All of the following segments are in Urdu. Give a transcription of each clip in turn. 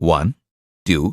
1, 2,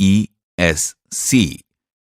ESC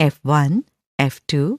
F1, F2,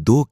2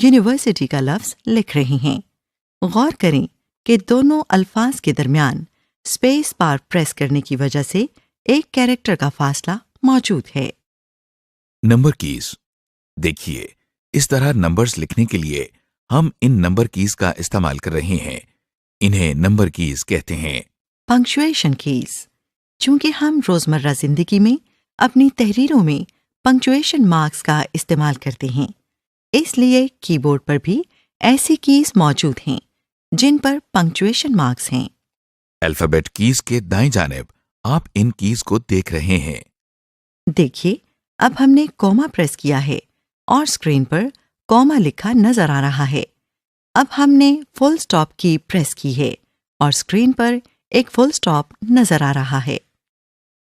یونیورسٹی کا لفظ لکھ رہے ہیں۔ غور کریں کہ دونوں الفاظ کے درمیان اسپیس بار پریس کرنے کی وجہ سے ایک کیریکٹر کا فاصلہ موجود ہے۔ Number keys. دیکھیے، اس طرح نمبرز لکھنے کے لیے ہم ان نمبر کیز کا استعمال کر رہے ہیں۔ انہیں نمبر کیز کہتے ہیں۔ Punctuation keys. چونکہ ہم روزمرہ زندگی میں اپنی تحریروں میں پنکچویشن مارکس کا استعمال کرتے ہیں، اس لیے کی بورڈ پر بھی ایسی کیز موجود ہیں جن پر پنکچویشن مارکس ہیں۔ الفابیٹ کیز کے دائیں جانب آپ ان کیز کو دیکھ رہے ہیں۔ دیکھیے، اب ہم نے کوما پریس کیا ہے اور اسکرین پر کوما لکھا نظر آ رہا ہے۔ اب ہم نے فل سٹاپ کی پریس کی ہے اور اسکرین پر ایک فل سٹاپ نظر آ رہا ہے۔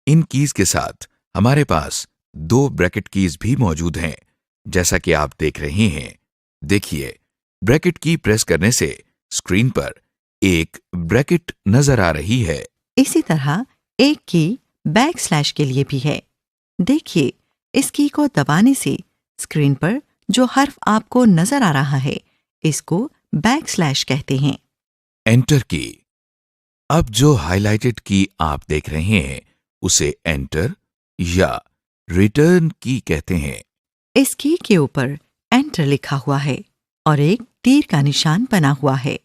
ان کیز کے ساتھ ہمارے پاس 2 بریکٹ کیز بھی موجود ہیں، جیسا کہ آپ دیکھ رہے ہیں۔ دیکھیے، بریکٹ کی پریس کرنے سے اسکرین پر ایک بریکٹ نظر آ رہی ہے۔ اسی طرح ایک کی بیک سلیش کے لیے بھی ہے۔ دیکھیے، اس کی کو دبانے سے اسکرین پر جو حرف آپ کو نظر آ رہا ہے اس کو بیک سلیش کہتے ہیں۔ انٹر کی۔ اب جو ہائی لائٹڈ کی آپ دیکھ رہے ہیں اسے انٹر یا ریٹرن کی کہتے ہیں۔ اس کی کے اوپر انٹر لکھا ہوا ہے اور ایک تیر کا نشان بنا ہوا ہے۔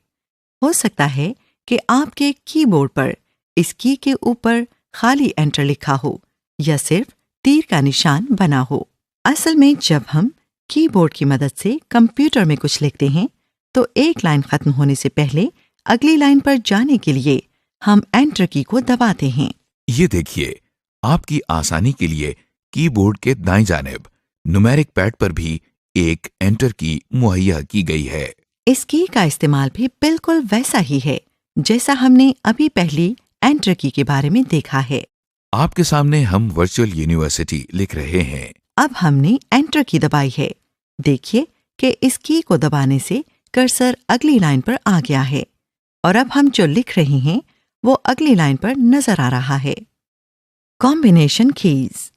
ہو سکتا ہے کہ آپ کے کی بورڈ پر اس کی کے اوپر خالی انٹر لکھا ہو یا صرف تیر کا نشان بنا ہو۔ اصل میں جب ہم کی بورڈ کی مدد سے کمپیوٹر میں کچھ لکھتے ہیں تو ایک لائن ختم ہونے سے پہلے اگلی لائن پر جانے کے لیے ہم انٹر کی کو دباتے ہیں۔ یہ دیکھیے، آپ کی آسانی کے لیے کی بورڈ کے دائیں جانب نومیرک پیڈ پر بھی ایک انٹر کی مہیا کی گئی ہے۔ اس کی کا استعمال بھی بالکل ویسا ہی ہے جیسا ہم نے ابھی پہلی انٹر کی کے بارے میں دیکھا ہے۔ آپ کے سامنے ہم ورچوئل یونیورسٹی لکھ رہے ہیں۔ اب ہم نے انٹر کی دبائی ہے۔ دیکھیے کہ اس کی کو دبانے سے کرسر اگلی لائن پر آ گیا ہے اور اب ہم جو لکھ رہے ہیں وہ اگلی لائن پر نظر آ رہا ہے۔ Combination keys.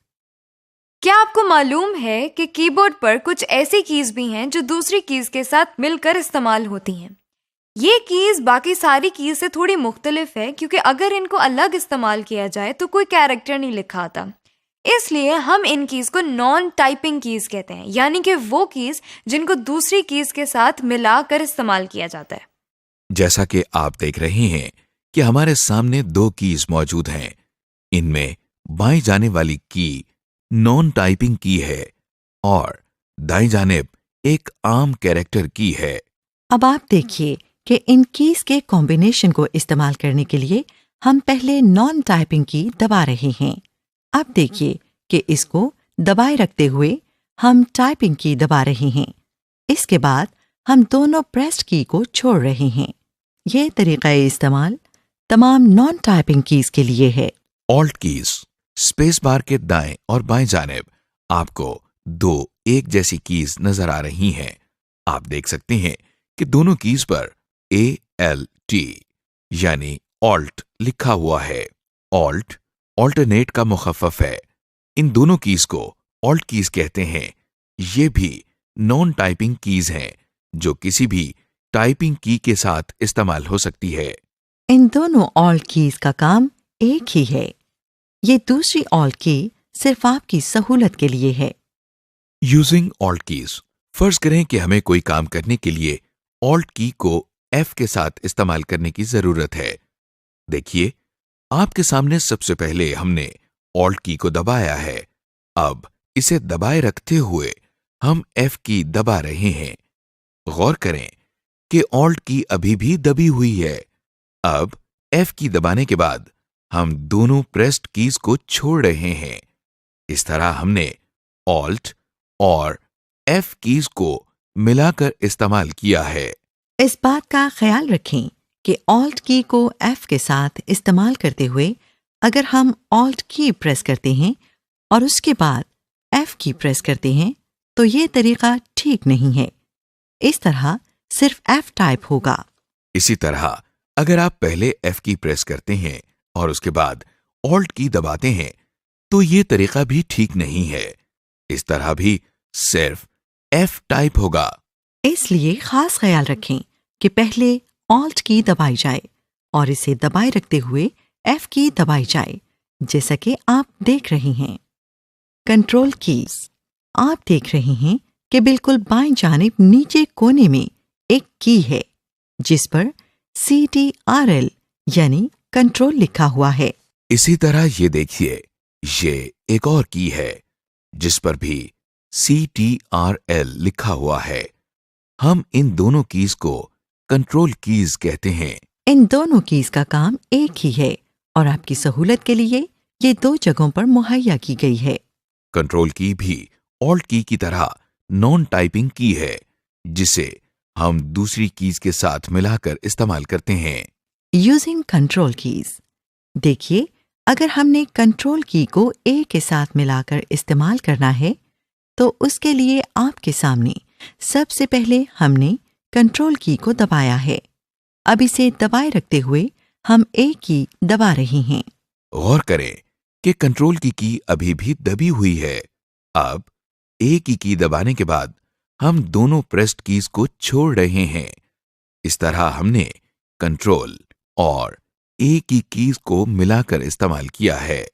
کیا آپ کو معلوم ہے کہ کی بورڈ پر کچھ ایسی کیز بھی ہیں جو دوسری کیز کے ساتھ مل کر استعمال ہوتی ہیں؟ یہ کیز باقی ساری کیز سے تھوڑی مختلف ہے کیونکہ اگر ان کو الگ استعمال کیا جائے تو کوئی کیریکٹر نہیں لکھا آتا۔ اس لیے ہم ان کیز کو نان ٹائپنگ کیز کہتے ہیں، یعنی کہ وہ کیز جن کو دوسری کیز کے ساتھ ملا کر استعمال کیا جاتا ہے۔ جیسا کہ آپ دیکھ رہے ہیں کہ ہمارے سامنے 2 کیز موجود ہیں۔ ان میں بائیں جانے والی کی نان ٹائپنگ کی ہے اور دائیں جانب ایک عام کیریکٹر کی ہے۔ اب آپ دیکھیے کہ ان کیز کے کمبینیشن کو استعمال کرنے کے لیے ہم پہلے نان ٹائپنگ کی دبا رہے ہیں۔ اب دیکھیے کہ اس کو دبائے رکھتے ہوئے ہم ٹائپنگ کی دبا رہے ہیں۔ اس کے بعد ہم دونوں پریسڈ کی کو چھوڑ رہے ہیں۔ یہ طریقہ استعمال تمام نان ٹائپنگ کیز کے لیے ہے۔ Alt keys. اسپیس بار کے دائیں اور بائیں جانب آپ کو 2 ایک جیسی کیز نظر آ رہی ہیں۔ آپ دیکھ سکتے ہیں کہ دونوں کیز پر ALT یعنی آلٹ لکھا ہوا ہے۔ آلٹ آلٹرنیٹ کا مخفف ہے۔ ان دونوں کیز کو آلٹ کیز کہتے ہیں۔ یہ بھی نان ٹائپنگ کیز ہیں جو کسی بھی ٹائپنگ کی کے ساتھ استعمال ہو سکتی ہے۔ ان دونوں آلٹ کیز کا کام ایک ہی ہے۔ یہ دوسری آلٹ کی صرف آپ کی سہولت کے لیے ہے۔ Using alt keys. فرض کریں کہ ہمیں کوئی کام کرنے کے لیے آلٹ کی کو F کے ساتھ استعمال کرنے کی ضرورت ہے۔ دیکھیے، آپ کے سامنے سب سے پہلے ہم نے آلٹ کی کو دبایا ہے۔ اب اسے دبائے رکھتے ہوئے ہم F کی دبا رہے ہیں۔ غور کریں کہ آلٹ کی ابھی بھی دبی ہوئی ہے۔ اب F کی دبانے کے بعد ہم دونوں پریسڈ کیز کو چھوڑ رہے ہیں۔ اس طرح ہم نے آلٹ اور F کیز کو ملا کر استعمال کیا ہے۔ اس بات کا خیال رکھیں کہ آلٹ کی کو F کے ساتھ استعمال کرتے ہوئے اگر ہم آلٹ کی پریس کرتے ہیں اور اس کے بعد F کی پریس کرتے ہیں تو یہ طریقہ ٹھیک نہیں ہے۔ اس طرح صرف F ٹائپ ہوگا۔ اسی طرح اگر آپ پہلے F کی پریس کرتے ہیں اور اس کے بعد آلٹ کی دباتے ہیں تو یہ طریقہ بھی ٹھیک نہیں ہے۔ اس طرح بھی صرف F ٹائپ ہوگا۔ اس لیے خاص خیال رکھیں کہ پہلے Alt کی دبائی جائے اور اسے دبائے رکھتے ہوئے F کی دبائی جائے، جیسا کہ آپ دیکھ رہے ہیں۔ کنٹرول کیز، آپ دیکھ رہے ہیں کہ بالکل بائیں جانب نیچے کونے میں ایک کی ہے جس پر CTRL یعنی کنٹرول لکھا ہوا ہے۔ اسی طرح یہ دیکھیے، یہ ایک اور کی ہے جس پر بھی CTRL لکھا ہوا ہے۔ ہم ان دونوں کیز کو کنٹرول کیز کہتے ہیں۔ ان دونوں کیز کا کام ایک ہی ہے اور آپ کی سہولت کے لیے یہ دو جگہوں پر مہیا کی گئی ہے۔ کنٹرول کی بھی Alt کی کی طرح نان ٹائپنگ کی ہے جسے ہم دوسری کیز کے ساتھ ملا کر استعمال کرتے ہیں۔ یوزنگ کنٹرول کیز، دیکھیے اگر ہم نے کنٹرول کی کو A کے ساتھ ملا کر استعمال کرنا ہے تو اس کے لیے آپ کے سامنے سب سے پہلے ہم نے کنٹرول کی کو دبایا ہے۔ اب اسے دبائے رکھتے ہوئے ہم A کی دبا رہے ہیں۔ غور کریں کہ کنٹرول کی ابھی بھی دبی ہوئی ہے۔ اب A کی دبانے کے بعد ہم دونوں پریسڈ کیز کو چھوڑ رہے ہیں۔ اس طرح ہم نے کنٹرول اور A کی کیز کو ملا کر استعمال کیا ہے۔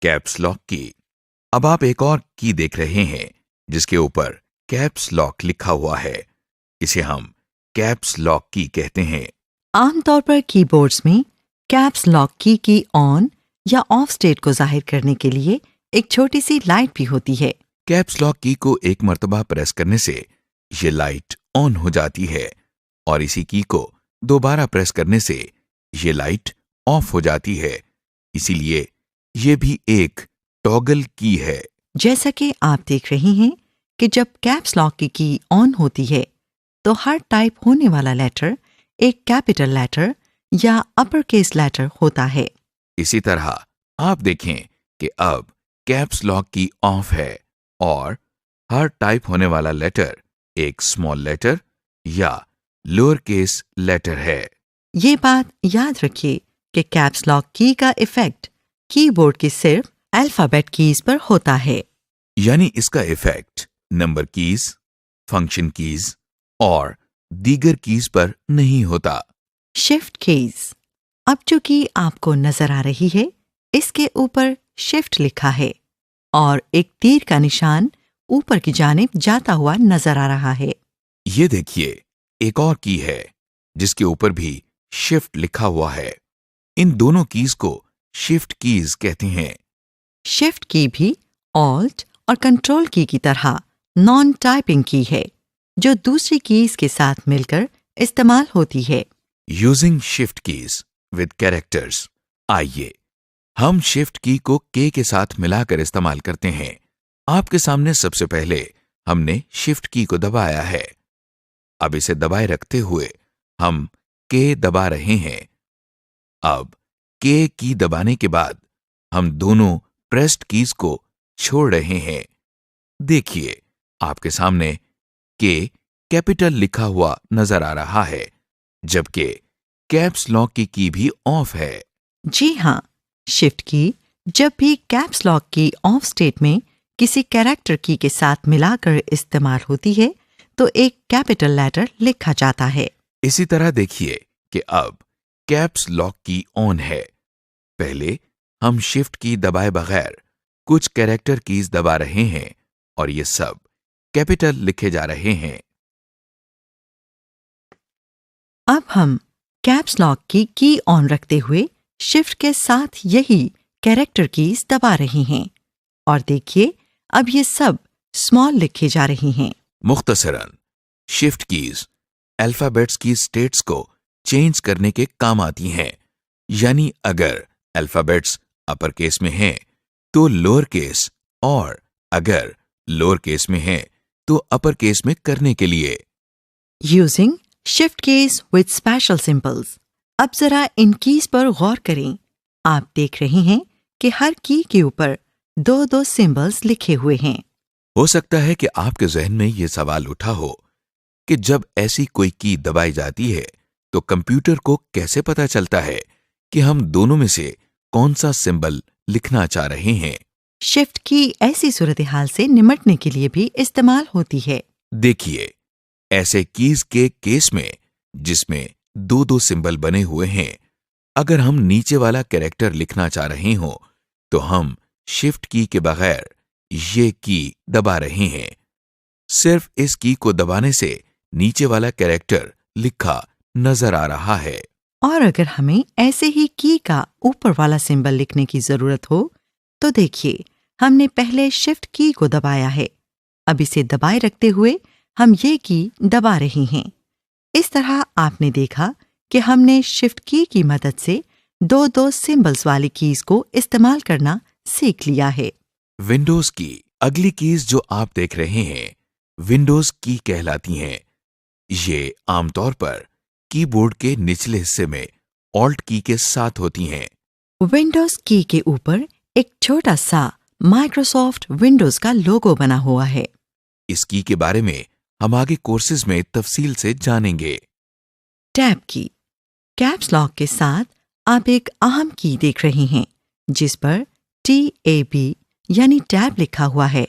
کیپس لاک کی، اب آپ ایک اور کی دیکھ رہے ہیں جس کے اوپر کیپس لاک لکھا ہوا ہے۔ اسے ہم کیپس لاک کی کہتے ہیں۔ عام طور پر کی بورڈز میں کیپس لاک کی آن یا آف اسٹیٹ کو ظاہر کرنے کے لیے ایک چھوٹی سی لائٹ بھی ہوتی ہے۔ کیپس لاک کی کو ایک مرتبہ پریس کرنے سے یہ لائٹ آن ہو جاتی ہے اور اسی کی کو دوبارہ پریس کرنے سے یہ لائٹ آف ہو جاتی ہے۔ اسی لیے یہ بھی ایک ٹاگل کی ہے۔ جیسا کہ آپ دیکھ رہے ہیں کہ جب کیپس لاک کی آن ہوتی ہے تو ہر ٹائپ ہونے والا لیٹر ایک کیپٹل لیٹر یا اپر کیس لیٹر ہوتا ہے۔ اسی طرح آپ دیکھیں کہ اب کیپس لاک کی آف ہے اور ہر ٹائپ ہونے والا لیٹر ایک اسمال لیٹر یا لوور کیس لیٹر ہے۔ یہ بات یاد رکھیے کہ کیپس لاک کی کا ایفیکٹ کی بورڈ کی صرف الفابیٹ کیز پر ہوتا ہے، یعنی اس کا effect number keys, function keys اور دیگر کیز پر نہیں ہوتا۔ شفٹ کیز، اب جو کی آپ کو نظر آ رہی ہے اس کے اوپر شفٹ لکھا ہے اور ایک تیر کا نشان اوپر کی جانب جاتا ہوا نظر آ رہا ہے۔ یہ دیکھیے ایک اور کی ہے جس کے اوپر بھی شفٹ لکھا ہوا ہے۔ ان دونوں کیز کو شفٹ کیز کہتے ہیں۔ شفٹ کی بھی آلٹ اور کنٹرول کی طرح نان ٹائپنگ کی ہے جو دوسری کیز کے ساتھ مل کر استعمال ہوتی ہے۔ Using shift keys with characters, آئیے ہم شفٹ کی کو کے ساتھ ملا کر استعمال کرتے ہیں۔ آپ کے سامنے سب سے پہلے ہم نے شفٹ کی کو دبایا ہے۔ اب اسے دبائے رکھتے ہوئے ہم کے دبا رہے ہیں۔ اب کے کی دبانے کے بعد ہم دونوں پریسڈ کیز کو چھوڑ رہے ہیں۔ دیکھیے آپ کے سامنے کے کیپٹل لکھا ہوا نظر آ رہا ہے جبکہ کیپس لاک کی بھی آف ہے۔ جی ہاں، شفٹ کی جب بھی کیپس لاک کی آف اسٹیٹ میں کسی کیریکٹر کی کے ساتھ ملا کر استعمال ہوتی ہے تو ایک کیپٹل لیٹر لکھا جاتا ہے۔ اسی طرح دیکھیے کہ اب کیپس لاک کی آن ہے۔ پہلے ہم شفٹ کی دبائے بغیر کچھ کیریکٹر کیز دبا رہے ہیں اور یہ سب کیپٹل لکھے جا رہے ہیں۔ اب ہم کیپس لاک کی آن رکھتے ہوئے شفٹ کے ساتھ یہی کیریکٹر کیز دبا رہے ہیں اور دیکھیے اب یہ سب اسمال لکھے جا رہے ہیں۔ مختصراً شفٹ کیز الفابیٹس کی اسٹیٹس کو چینج کرنے کے کام آتی ہیں، یعنی اگر الفابیٹس اپر کیس میں ہیں تو لوور کیس اور اگر لوور کیس میں ہیں تو اپر کیس میں کرنے کے لیے۔ Using shift keys with special symbols, اب ذرا ان کیز پر غور کریں۔ آپ دیکھ رہے ہیں کہ ہر کی کے اوپر دو سمبلز لکھے ہوئے ہیں۔ ہو سکتا ہے کہ آپ کے ذہن میں یہ سوال اٹھا ہو کہ جب ایسی کوئی کی دبائی جاتی ہے تو کمپیوٹر کو کیسے پتا چلتا ہے کہ ہم دونوں میں سے کون سا سمبل لکھنا چاہ رہے ہیں؟ شفٹ کی ایسی صورتحال سے نمٹنے کے لیے بھی استعمال ہوتی ہے۔ دیکھیے ایسے کیز کے کیس میں جس میں دو دو سمبل بنے ہوئے ہیں، اگر ہم نیچے والا کیریکٹر لکھنا چاہ رہے ہوں تو ہم شفٹ کی کے بغیر یہ کی دبا رہے ہیں۔ صرف اس کی کو دبانے سے نیچے والا کیریکٹر لکھا نظر آ رہا ہے۔ اور اگر ہمیں ایسے ہی کی کا اوپر والا سمبل لکھنے کی ضرورت ہو تو دیکھیے ہم نے پہلے شفٹ کی کو دبایا ہے، اب اسے دبائے رکھتے ہوئے ہم یہ کی دبا رہے ہیں۔ اس طرح آپ نے دیکھا کہ ہم نے شفٹ کی مدد سے دو دو سمبلز والی کیز کو استعمال کرنا سیکھ لیا ہے۔ ونڈوز کی اگلی کیز جو آپ دیکھ رہے ہیں ونڈوز کی کہلاتی ہیں۔ یہ عام طور پر کی بورڈ کے نچلے حصے میں آلٹ کی کے ساتھ ہوتی ہیں۔ ونڈوز کی کے اوپر ایک چھوٹا سا مائکروسافٹ ونڈوز کا لوگو بنا ہوا ہے۔ اس کی کے بارے میں ہم آگے کورسز میں تفصیل سے جانیں گے۔ ٹیب کی کیپس لاک کے ساتھ آپ ایک اہم کی دیکھ رہے ہیں جس پر TAB یعنی ٹیب لکھا ہوا ہے،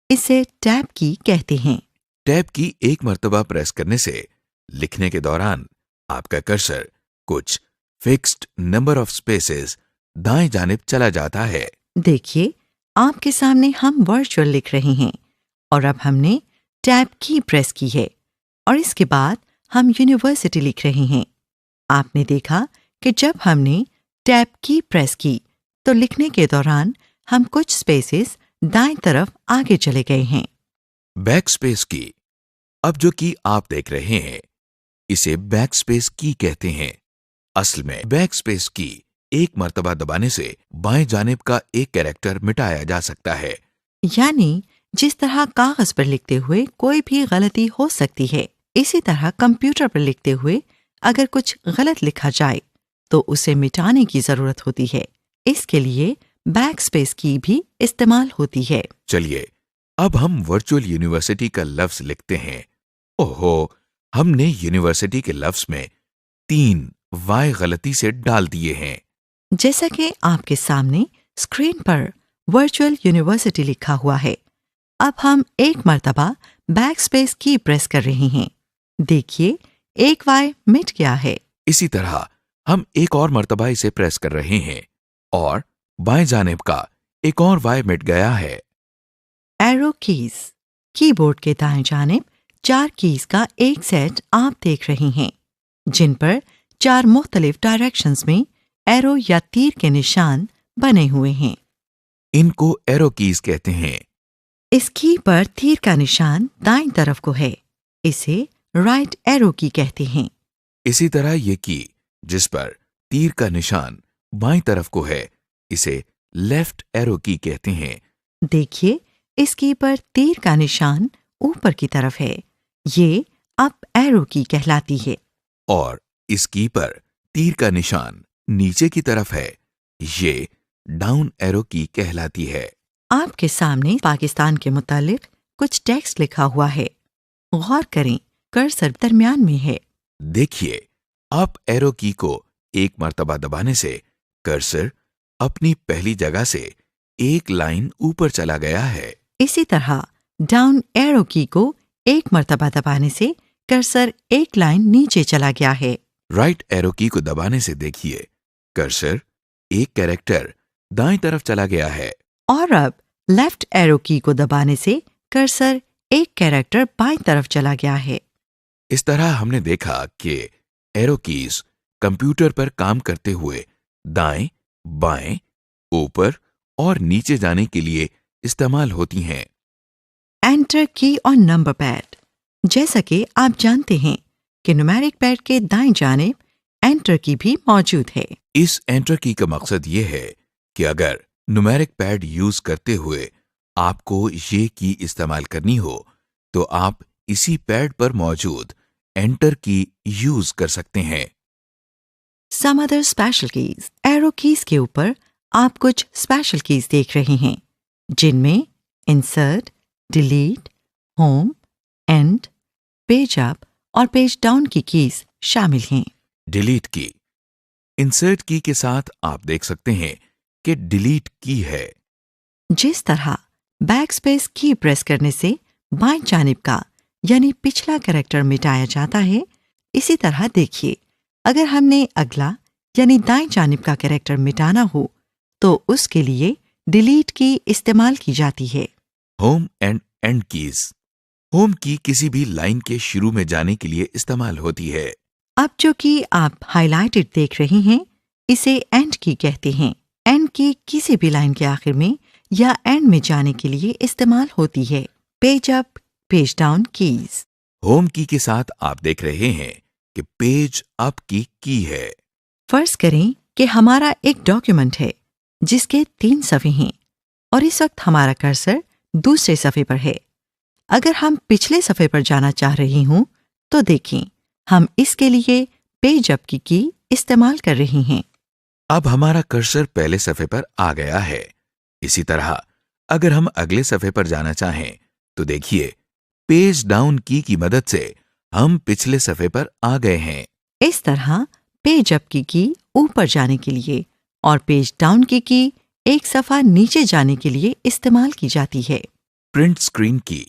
اسے ٹیب کی کہتے ہیں۔ ٹیب کی ایک مرتبہ پریس کرنے سے لکھنے کے دوران آپ کا کرسر کچھ فکسڈ نمبر آف سپیسز دائیں جانب چلا جاتا ہے۔ دیکھیے آپ کے سامنے ہم ورچوئل لکھ رہے ہیں اور اب ہم نے ٹیب کی پریس کی ہے اور اس کے بعد ہم یونیورسٹی لکھ رہے ہیں۔ آپ نے دیکھا کہ جب ہم نے ٹیب کی پریس کی تو لکھنے کے دوران ہم کچھ سپیسز دائیں طرف آگے چلے گئے ہیں۔ بیک سپیس کی اب جو کی آپ دیکھ رہے ہیں اسے بیک سپیس کی کہتے ہیں۔ اصل میں بیک سپیس کی ایک مرتبہ دبانے سے بائیں جانب کا ایک کیریکٹر مٹایا جا سکتا ہے۔ یعنی جس طرح کاغذ پر لکھتے ہوئے کوئی بھی غلطی ہو سکتی ہے، اسی طرح کمپیوٹر پر لکھتے ہوئے اگر کچھ غلط لکھا جائے تو اسے مٹانے کی ضرورت ہوتی ہے۔ اس کے لیے بیک سپیس کی بھی استعمال ہوتی ہے۔ چلیے اب ہم ورچوئل یونیورسٹی کا لفظ لکھتے ہیں۔ اوہو، ہم نے یونیورسٹی کے لفظ میں 3 وائے غلطی سے ڈال دیے ہیں۔ جیسا کہ آپ کے سامنے اسکرین پر ورچوئل یونیورسٹی لکھا ہوا ہے، اب ہم ایک مرتبہ بیک سپیس کی پریس کر رہے ہیں۔ دیکھیے ایک وائی مٹ گیا ہے۔ اسی طرح ہم ایک اور مرتبہ اسے پریس کر رہے ہیں اور بائیں جانب کا ایک اور وائی مٹ گیا ہے۔ ایرو کیز کی بورڈ کے دائیں جانب 4 کیز کا ایک سیٹ آپ دیکھ رہے ہیں جن پر 4 مختلف ڈائریکشنز میں ایرو یا تیر کے نشان بنے ہوئے ہیں۔ ان کو ایرو کیز کہتے ہیں۔ اس کی پر تیر کا نشان دائیں طرف کو ہے، اسے رائٹ ایرو کی کہتے ہیں۔ اسی طرح یہ کی جس پر تیر کا نشان بائیں طرف کو ہے اسے لیفٹ ایرو کی کہتے ہیں۔ دیکھیے اس کی پر تیر کا نشان اوپر کی طرف ہے، یہ اپ ایرو کی کہلاتی ہے۔ اور اس کی پر تیر کا نشان نیچے کی طرف ہے، یہ ڈاؤن ایرو کی کہلاتی ہے۔ آپ کے سامنے پاکستان کے متعلق کچھ ٹیکسٹ لکھا ہوا ہے، غور کریں کرسر درمیان میں ہے۔ دیکھیے اپ ایرو کی کو ایک مرتبہ دبانے سے کرسر اپنی پہلی جگہ سے ایک لائن اوپر چلا گیا ہے۔ اسی طرح ڈاؤن ایرو کی کو ایک مرتبہ دبانے سے کرسر ایک لائن نیچے چلا گیا ہے۔ رائٹ ایرو کی کو دبانے سے دیکھیے کرسر ایک کیریکٹر دائیں طرف چلا گیا ہے۔ اور اب لیفٹ ایرو کی کو دبانے سے کرسر ایک کیریکٹر بائیں طرف چلا گیا ہے۔ اس طرح ہم نے دیکھا کہ ایرو کیز کمپیوٹر پر کام کرتے ہوئے دائیں، بائیں، اوپر اور نیچے جانے کے لیے استعمال ہوتی ہیں۔ انٹر کی اور نمبر پیڈ، جیسا کہ آپ جانتے ہیں کہ نومیرک پیڈ کے دائیں جانب انٹر کی بھی موجود ہے۔ اس انٹر کی کا مقصد یہ ہے کہ اگر نومیرک پیڈ یوز کرتے ہوئے آپ کو یہ کی استعمال کرنی ہو تو آپ اسی پیڈ پر موجود انٹر کی یوز کر سکتے ہیں۔ Some other special keys, arrow keys کے اوپر آپ کچھ اسپیشل کیز دیکھ رہے ہیں جن میں insert, delete, home, end, page up اور پیج ڈاؤن کی کیز شامل ہیں۔ ڈیلیٹ کی انسرٹ کی کے ساتھ آپ دیکھ سکتے ہیں کہ ڈیلیٹ کی ہے۔ جس طرح بیک سپیس کی پریس کرنے سے بائیں جانب کا یعنی پچھلا کریکٹر مٹایا جاتا ہے، اسی طرح دیکھیے اگر ہم نے اگلا یعنی دائیں جانب کا کریکٹر مٹانا ہو تو اس کے لیے ڈیلیٹ کی استعمال کی جاتی ہے۔ Home and and keys. Home کی کسی بھی لائن کے شروع میں جانے کے لیے استعمال ہوتی ہے۔ اب جو کی آپ ہائی لائٹڈ دیکھ رہی ہیں اسے اینڈ کی کہتے ہیں۔ اینڈ کی کسی بھی لائن کے آخر میں یا اینڈ میں جانے کے لیے استعمال ہوتی ہے۔ پیج اپ، پیج ڈاؤن کیز۔ ہوم کی کے ساتھ آپ دیکھ رہے ہیں کہ پیج اپ کی ہے۔ فرض کریں کہ ہمارا ایک ڈاکیومنٹ ہے جس کے 3 صفحے ہیں اور اس وقت ہمارا کرسر دوسرے صفحے پر ہے۔ اگر ہم پچھلے صفحے پر جانا چاہ رہی ہوں تو دیکھیں ہم اس کے لیے پیج اپ کی استعمال کر رہی ہیں۔ اب ہمارا کرسر پہلے صفحے پر آ گیا ہے۔ اسی طرح اگر ہم اگلے صفحے پر جانا چاہیں تو دیکھیے پیج ڈاؤن کی مدد سے ہم پچھلے صفحے پر آ گئے ہیں۔ اس طرح پیج اپ کی اوپر جانے کے لیے اور پیج ڈاؤن کی ایک صفحہ نیچے جانے کے لیے استعمال کی جاتی ہے۔ پرنٹ اسکرین کی۔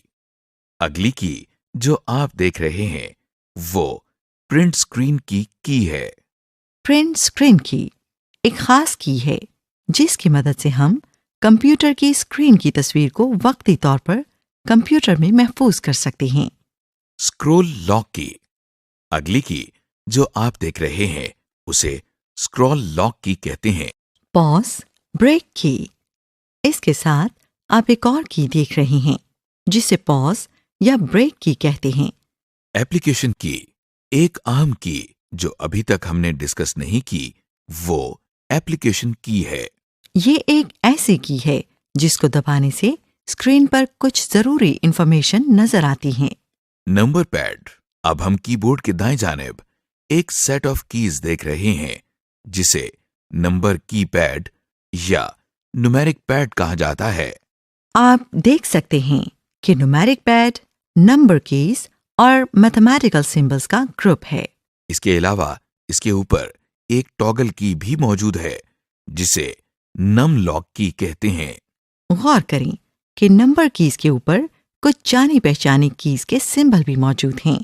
اگلی کی جو آپ دیکھ رہے ہیں وہ پرنٹ اسکرین کی ہے۔ پرنٹ اسکرین کی ایک خاص کی ہے جس کی مدد سے ہم کمپیوٹر کی اسکرین کی تصویر کو وقتی طور پر کمپیوٹر میں محفوظ کر سکتے ہیں۔ اسکرول لاک کی۔ اگلی کی جو آپ دیکھ رہے ہیں اسے اسکرول لاک کی کہتے ہیں۔ پاز، بریک کی۔ اس کے ساتھ آپ ایک اور کی دیکھ رہے ہیں جسے پاز یا بریک کی کہتے ہیں۔ ایپلیکیشن کی۔ ایک عام کی جو ابھی تک ہم نے ڈسکس نہیں کی وہ ایپلیکیشن کی ہے۔ یہ ایک ایسی کی ہے جس کو دبانے سے اسکرین پر کچھ ضروری انفارمیشن نظر آتی ہیں۔ Number pad. اب ہم کی بورڈ کے دائیں جانب ایک سیٹ آف کیز دیکھ رہے ہیں جسے نمبر کی پیڈ یا نومیرک پیڈ کہا جاتا ہے۔ آپ دیکھ سکتے ہیں کہ نومیرک پیڈ، نمبر کیز اور میتھمیٹیکل سمبلز کا گروپ ہے۔ اس کے علاوہ اس کے اوپر ایک ٹاگل کی بھی موجود ہے جسے نم لاک کی کہتے ہیں۔ غور کریں کہ نمبر کیز کے اوپر کچھ جانی پہچانی کیز کے سمبل بھی موجود ہیں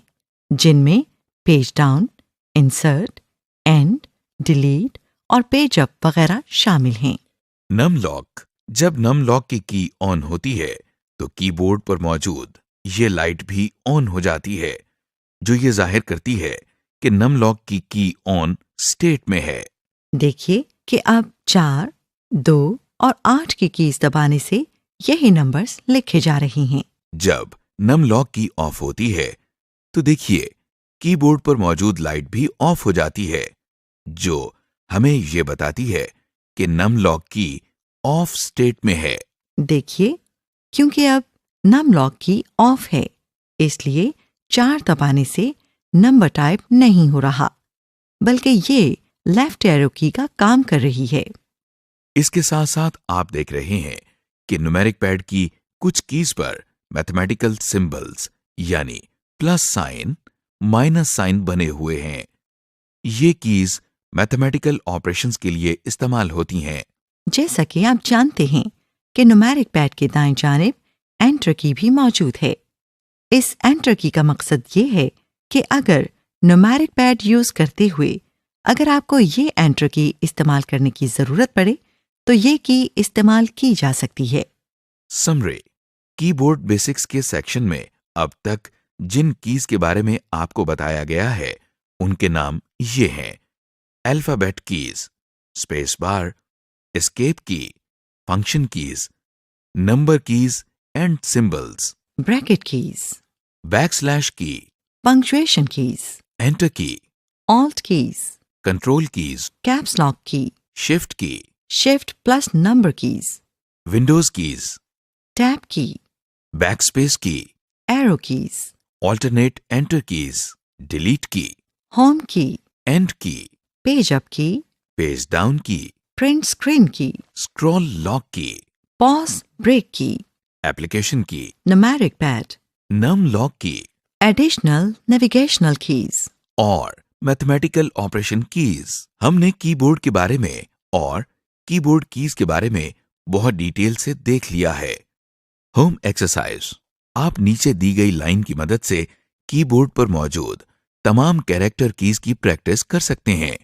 جن میں page down, insert, and, delete اور پیج اپ وغیرہ شامل ہیں۔ نم لاک۔ جب نم لاک کی آن ہوتی ہے تو کی بورڈ پر موجود یہ لائٹ بھی آن ہو جاتی ہے جو یہ ظاہر کرتی ہے کہ نم لاک کی آن اسٹیٹ میں ہے۔ دیکھیے کہ اب 4، 2 اور 8 کی کیز دبانے سے یہی نمبرز لکھے جا رہی ہیں۔ جب نم لاک کی آف ہوتی ہے تو دیکھیے کی بورڈ پر موجود لائٹ بھی آف ہو جاتی ہے جو ہمیں یہ بتاتی ہے کہ نم لاک کی آف اسٹیٹ میں ہے۔ دیکھیے کیونکہ اب نم لاک کی آف ہے اس لیے 4 دبانے سے نمبر ٹائپ نہیں ہو رہا بلکہ یہ لیفٹ ایرو کی کا کام کر رہی ہے۔ اس کے ساتھ ساتھ آپ دیکھ رہے ہیں کہ نومیرک پیڈ کی کچھ کیز پر میتھمیٹیکل سمبلز یعنی پلس سائن، مائنس سائن بنے ہوئے ہیں۔ یہ کیز میتھمیٹیکل آپریشنز کے لیے استعمال ہوتی ہیں۔ جیسا کہ آپ جانتے ہیں کہ نومیرک پیڈ کے دائیں جانب انٹر کی بھی موجود ہے۔ اس انٹر کی کا مقصد یہ ہے کہ اگر نومیرک پیڈ یوز کرتے ہوئے اگر آپ کو یہ انٹر کی استعمال کرنے کی ضرورت پڑے تو یہ کی استعمال کی جا سکتی ہے۔ سمری۔ کی بورڈ بیسکس کے سیکشن میں اب تک جن کیز کے بارے میں آپ کو بتایا گیا ہے ان کے نام یہ ہیں: alphabet keys, space bar, escape key, function keys, number keys and symbols, bracket keys, backslash key, punctuation keys, enter key, alt keys, control keys, caps lock key, shift key, shift plus number keys, Windows keys, tab key, backspace key, arrow keys, alternate enter keys, delete key, home key, end key, page up key, page down key, print screen key, scroll lock key, pause break کی، ایپلیکیشن کی، نومیرک پیڈ، نم لاک کی ایڈیشنل نیویگیشنل کیز۔ اور میتھمیٹیکل آپریشن کیز۔ ہم نے کی بورڈ کے بارے میں اور کی بورڈ کیز کے بارے میں بہت ڈیٹیل سے دیکھ لیا ہے۔ Home exercise. آپ نیچے دی گئی لائن کی مدد سے کی بورڈ پر موجود تمام کیریکٹر کیز کی پریکٹس کر سکتے ہیں۔